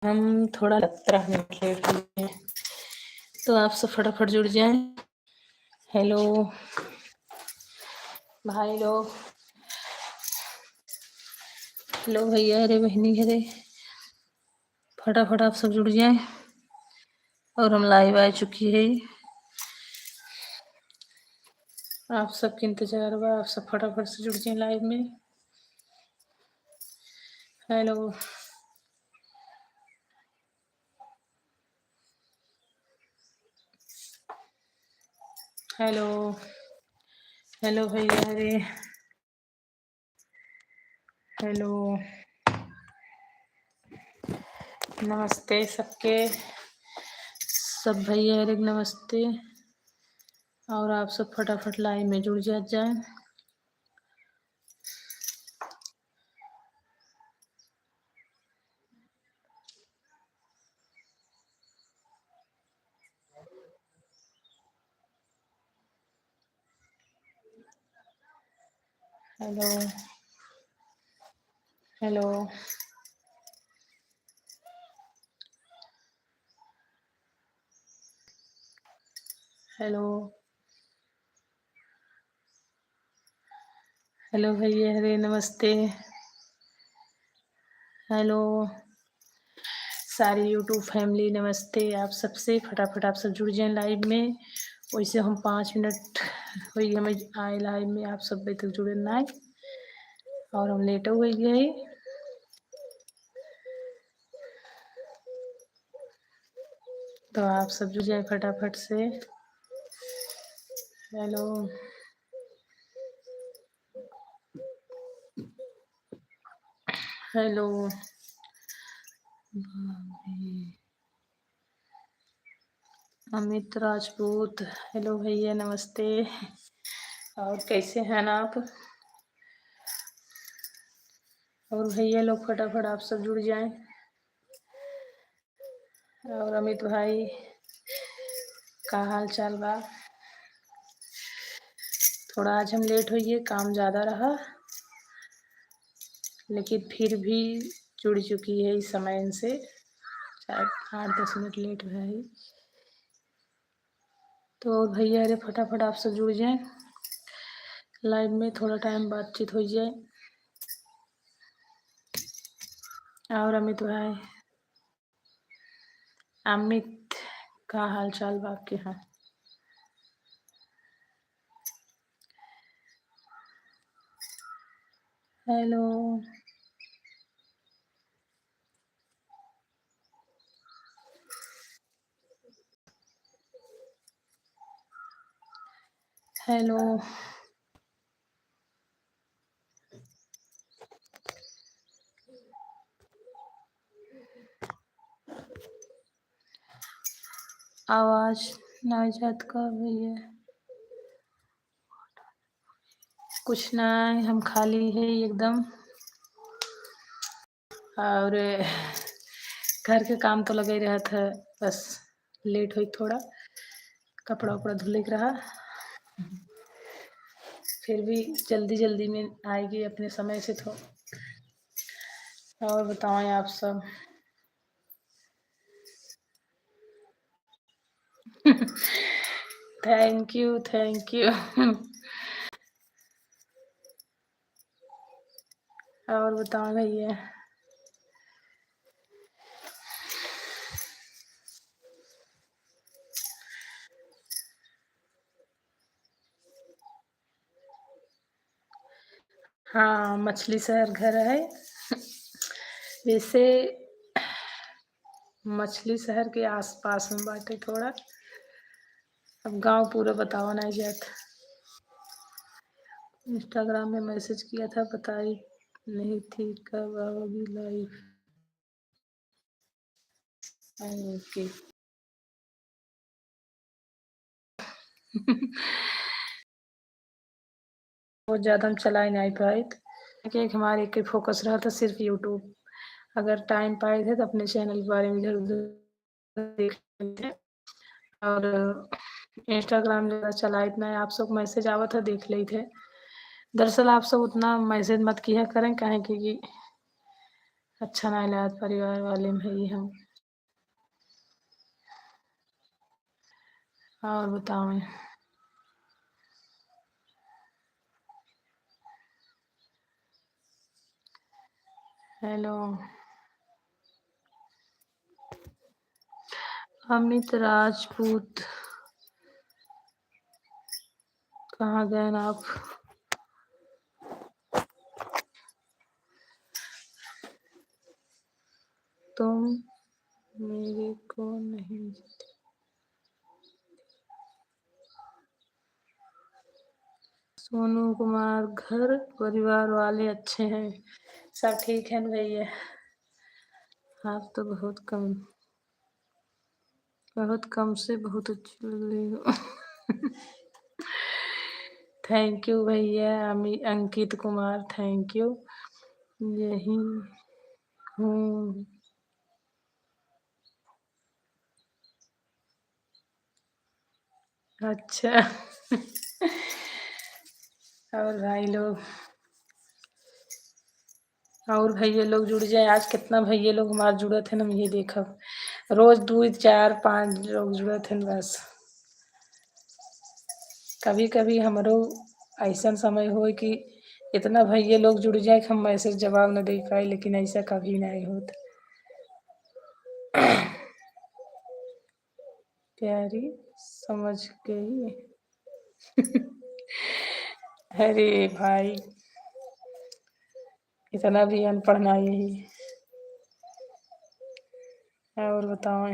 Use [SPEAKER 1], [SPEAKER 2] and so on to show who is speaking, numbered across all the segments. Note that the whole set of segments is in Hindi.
[SPEAKER 1] हम थोड़ा 17 मिनट लेट हो गए हैं, तो आप सब फटाफट जुड़ जाएं। हेलो भाई लोग, हेलो भैया, अरे बहनी, अरे फटाफट आप सब जुड़ जाएं। और हम लाइव आ चुकी है, आप सबके इंतजार हुआ। आप सब फटाफट से जुड़ जाएं लाइव में। हेलो हेलो हेलो भैया, अरे हेलो, नमस्ते सबके, सब भैया अरे नमस्ते। और आप सब फटाफट लाइव में जुड़ जाए। हेलो हेलो हेलो हेलो भैया, अरे नमस्ते। हेलो सारी यूट्यूब फैमिली, नमस्ते आप सबसे। फटाफट आप सब जुड़ जाएं लाइव में। वैसे हम 5 मिनट हुई हमें आए लाइव में, आप सब अभी तक जुड़े ना आए और हम लेट हो गए। तो आप सब जुड़ जाए फटाफट से। Hello hello Amit Rajput, hello भैया नमस्ते। और कैसे हैं आप? और भैया लोग फटाफट आप सब जुड़ जाएं। और अमित भाई का हाल चाल बा? थोड़ा आज हम लेट हुई है, काम ज़्यादा रहा, लेकिन फिर भी जुड़ चुकी है इस समय से, शायद 8-10 मिनट लेट हुआ है। तो भैया अरे फटाफट आप सब जुड़ जाएं लाइव में, थोड़ा टाइम बातचीत हो जाए। और अमित भाई, अमित का हाल चाल बा आपके यहाँ? हेलो हेलो आवाज नाजात का भैया? कुछ ना, हम खाली है एकदम। और घर के काम तो लगे रहा था, बस लेट हुई थोड़ा, कपड़ा उपड़ा धुले के रहा। फिर भी जल्दी जल्दी में आएगी अपने समय से तो। और बताएं आप सब। Thank you thank you. और बताओ भैया। हाँ, मछली शहर घर है। वैसे मछली शहर के आसपास में बाटे थोड़ा। अब गांव पूरा बतावा नहीं जात। इंस्टाग्राम में मैसेज किया था, बताई नहीं थी कब आओगी लाइव। ओके। बहुत ज़्यादा हम चला ही नहीं पाए, कि हमारे एक फोकस रहा था सिर्फ यूट्यूब। अगर टाइम पाए थे तो अपने चैनल के बारे में इधर उधर देख लेते। और इंस्टाग्राम ज़्यादा चला इतना है, आप सब मैसेज आवा था देख ले थे। दरअसल आप सब उतना मैसेज मत किया करें, काहे कि अच्छा नहीं लगा परिवार वाले भाई हम। और बताओ। हेलो। अमित राजपूत कहाँ गए ना आप? तुम मेरे को नहीं। सोनू कुमार घर परिवार वाले अच्छे हैं, सब ठीक है ना भैया? आप तो बहुत कम से बहुत अच्छी लग रही हो। थैंक यू भैया। Ankit Kumar thank you. यही हूँ। अच्छा। और भाई लोग और भैया लोग जुड़ जाए। आज कितना भैया लोग हमारे जुड़े थे ना, ये देखा रोज 2 4 5 लोग जुड़े थे बस। कभी कभी हमारो ऐसा समय हो कि इतना भैया लोग जुड़ जाए कि हम मैसेज जवाब न दे पाए, लेकिन ऐसा कभी नहीं होता। प्यारी समझ गई। अरे भाई इतना भी अनपढ़ नहीं है। और बताओ।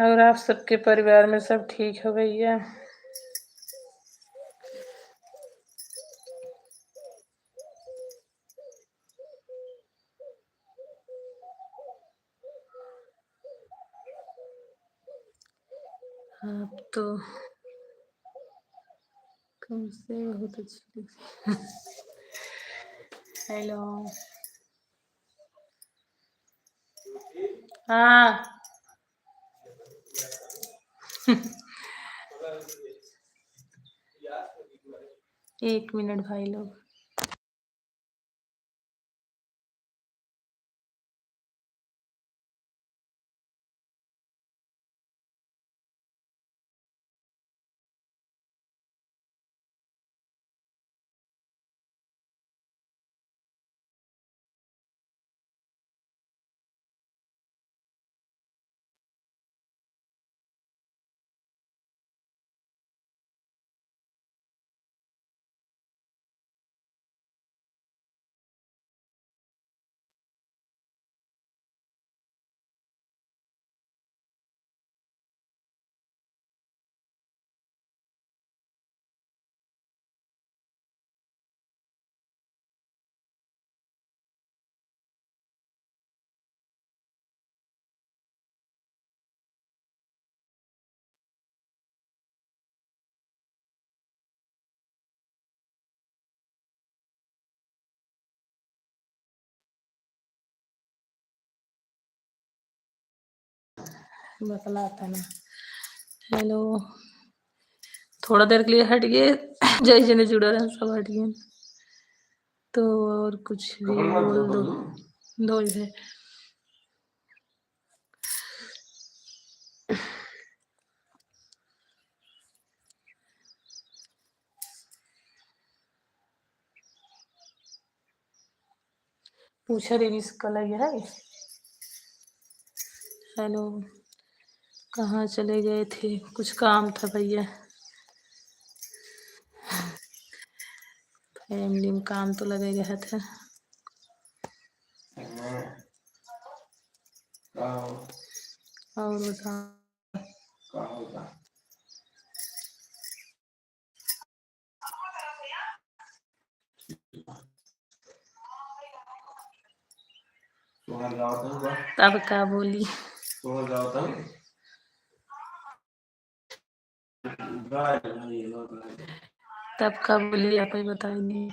[SPEAKER 1] और आप सबके परिवार में सब ठीक हो भैया? आप तो कम से बहुत अच्छी। हेलो। हाँ। 1 मिनट भाई लोग। बतलाता ना। हेलो। थोड़ा देर के लिए हट गए। जय जने जुड़ा रहा सब हट गए। तो और कुछ भी बोल दो। दो है। पूछा देवी से कल है। हेलो। कहाँ चले गए थे? कुछ काम था भैया। फैमिली में काम तो लगे रहे थे। और बताओ। तब क्या बोली? तब का बोली आप ही बताइए।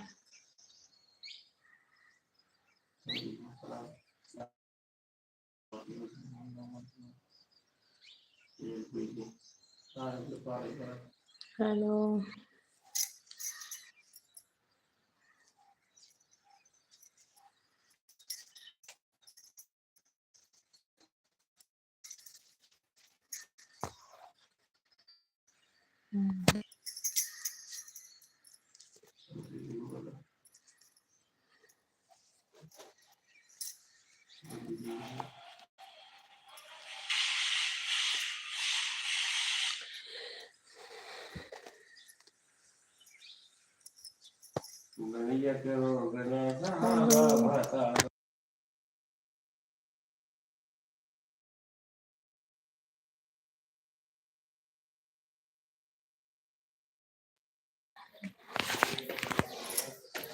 [SPEAKER 1] हेलो।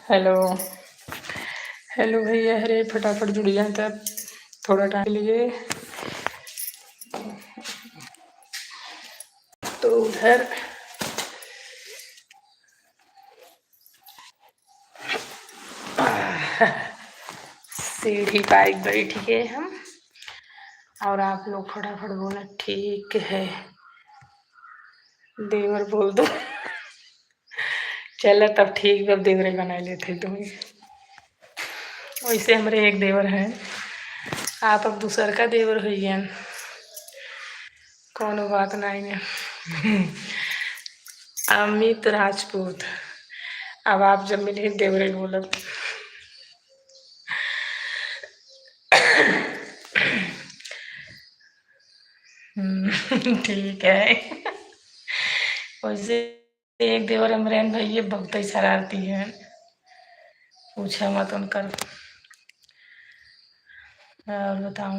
[SPEAKER 1] हेलो हेलो भैया, अरे फटाफट जुड़ जाए तब थोड़ा टाइम लिए तो उधर सीढ़ी पाई बैठ गए हम और आप लोग फटाफट बोला ठीक है, देवर बोल दो। चलो तब ठीक, अब देवरे बना लेते तुम्हें। वैसे हमारे एक देवर हैं, आप अब दूसर का देवर हुई, कोनो बात नहीं ने। अमित राजपूत, अब आप जब मिले देवरे बोलब। ठीक है। वैसे एक देवर अमरेन भैया बहुत ही शरारती है, पूछा मत उनकर। और बताओ,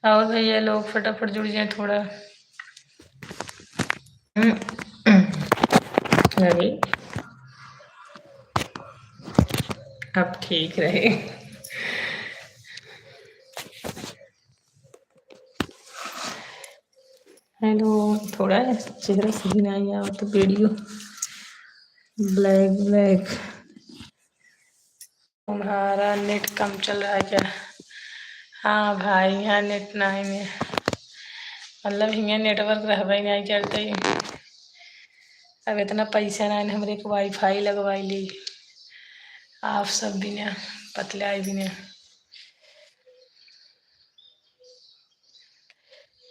[SPEAKER 1] और भैया लोग फटाफट जुड़ जाए थोड़ा। अरे अब ठीक रहे। हेलो, थोड़ा चेहरा सही नहीं आया तो वीडियो ब्लैक ब्लैक। तुम्हारा नेट कम चल रहा है क्या? हाँ भाई, यहाँ नेट नहीं में, मतलब हिंगे नेटवर्क रहबे नहीं करते। अब इतना पैसा नहीं, हमरे को वाईफाई लगवाई ली, आप सब भी ने पतलाई भी ने।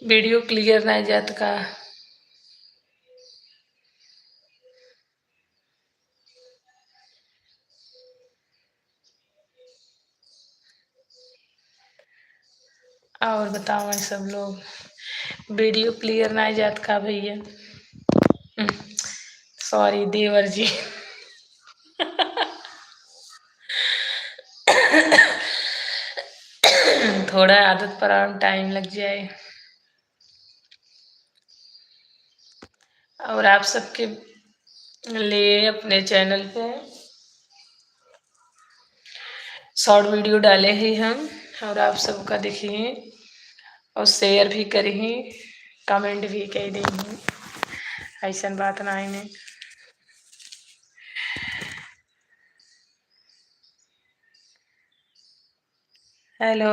[SPEAKER 1] वीडियो क्लियर नहीं जात का? और बताओ सब लोग, वीडियो क्लियर नहीं जात का भैया? सॉरी देवर जी। थोड़ा आदत पर टाइम लग जाए। और आप सबके लिए अपने चैनल पे शॉर्ट वीडियो डाले हैं हम, और आप सबका देखिए और शेयर भी करिए, कमेंट भी कह देंगे, ऐसा बात नहीं ने। हेलो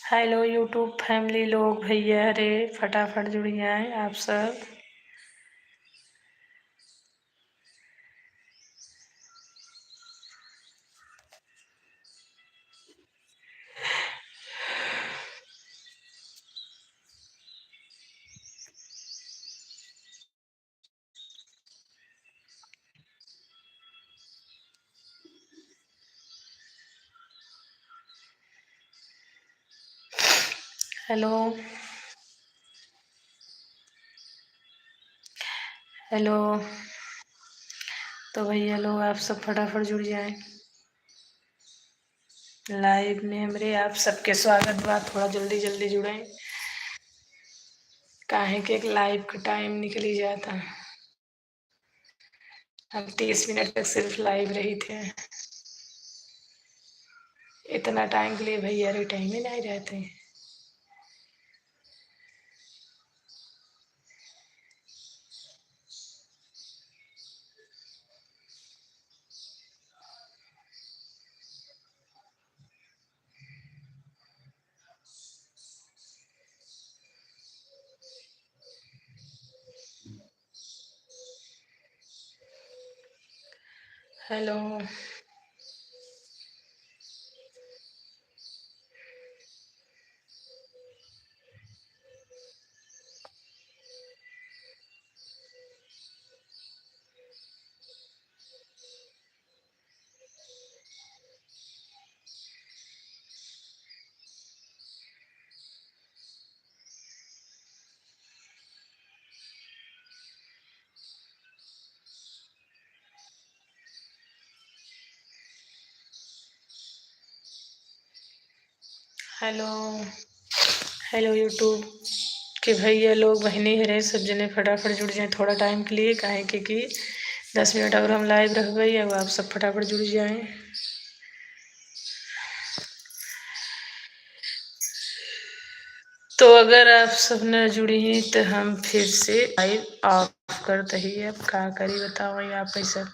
[SPEAKER 1] हेलो यूट्यूब फैमिली लोग, भैया अरे फटाफट जुड़ जाए आप सब। हेलो हेलो, तो भैया लोग आप सब फटाफट जुड़ जाए लाइव में, हमरे आप सबके स्वागत बा, थोड़ा जल्दी जल्दी जुड़े, काहे के एक लाइव का टाइम निकली जाता। हम 30 मिनट तक सिर्फ लाइव रही थे, इतना टाइम के लिए भैया रे टाइम ही नहीं रहते। हेलो। हेलो। हेलो यूट्यूब के भैया लोग बहनी हरे सब जने फटाफट जुड़ जाए थोड़ा टाइम के लिए, काहे कि 10 मिनट अगर हम लाइव रह गई, अब आप सब फटाफट जुड़ जाएं। तो अगर आप सब न जुड़ी हैं तो हम फिर से लाइव ऑफ करते ही, अब का करी बताओ आप पैसा।